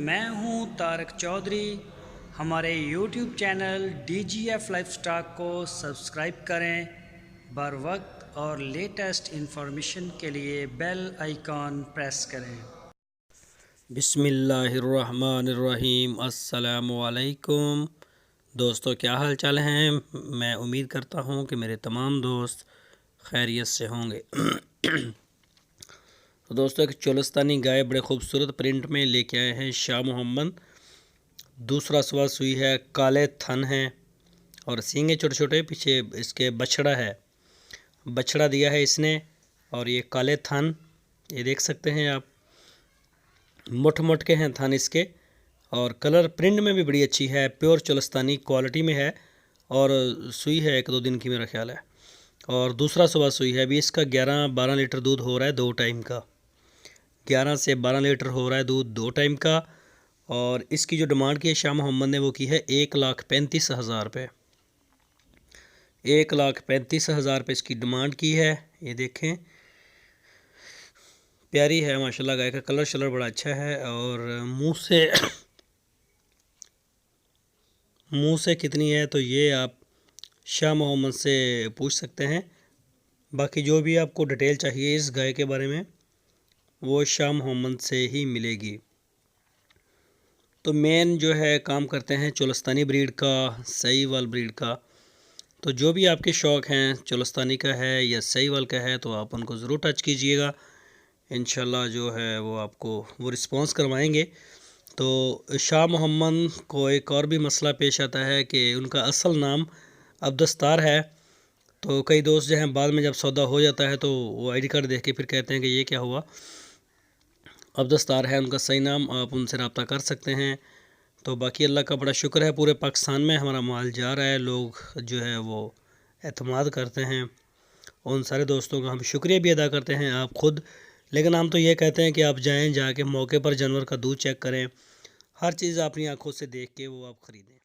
मैं हूं तारक चौधरी। हमारे YouTube चैनल DGF लाइफस्टाइल को सब्सक्राइब करें। बर वक्त और लेटेस्ट इंफॉर्मेशन के लिए बेल आइकॉन प्रेस करें। बिस्मिल्लाहिर्रहमानिर्रहीम। अस्सलामुअलैकुम दोस्तों, क्या हाल चाल हैं। मैं उम्मीद करता हूं कि मेरे तमाम दोस्त खैरियत से होंगे। तो दोस्तों, एक चोलस्तानी गाय बड़े खूबसूरत प्रिंट में लेके आए हैं शाह मोहम्मद। दूसरा सवा सुई है, काले थन हैं और सींगे छोटे छोटे, पीछे इसके बछड़ा है। बछड़ा दिया है इसने और ये काले थन, ये देख सकते हैं आप, मोट मोट के हैं थन इसके। और कलर प्रिंट में भी बड़ी अच्छी है, प्योर चोलस्तानी क्वालिटी में है। और सुई है 1-2 दिन की मेरा ख्याल है। और दूसरा सुबह सुई है। अभी इसका 11-12 लीटर दूध हो रहा है 2 टाइम का। 11 से 12 लीटर हो रहा है दूध 2 टाइम का। और इसकी जो डिमांड की है शाह मोहम्मद ने, वो की है 1,35,000 रुपये। 1,35,000 रुपये इसकी डिमांड की है। ये देखें, प्यारी है माशाल्लाह। गाय का कलर शलर बड़ा अच्छा है। और मुंह से कितनी है तो ये आप शाह मोहम्मद से पूछ सकते हैं। बाकी जो भी आपको डिटेल चाहिए इस गाय के बारे में, वो शाह मोहम्मद से ही मिलेगी। तो मेन जो है काम करते हैं चोलस्तानी ब्रीड का, सहीवाल ब्रीड का। तो जो भी आपके शौक़ हैं, चोलस्तानी का है या सहीवाल का है, तो आप उनको ज़रूर टच कीजिएगा। इंशाल्लाह जो है वो आपको वो रिस्पॉन्स करवाएंगे। तो शाह मोहम्मद को एक और भी मसला पेश आता है कि उनका असल नाम अब्दस्तार है। तो कई दोस्त जो हैं बाद में जब सौदा हो जाता है तो वो आईडी कार्ड देख के फिर कहते हैं कि ये क्या हुआ। अब्दस्तार है उनका सही नाम, आप उनसे रब्ता कर सकते हैं। तो बाकी अल्लाह का बड़ा शुक्र है, पूरे पाकिस्तान में हमारा माल जा रहा है। लोग जो है वो एतमाद करते हैं। उन सारे दोस्तों का हम शुक्रिया भी अदा करते हैं, आप ख़ुद। लेकिन हम तो ये कहते हैं कि आप जाएं, जाके मौके पर जानवर का दूध चेक करें। हर चीज़ अपनी आंखों से देख के वो आप ख़रीदें।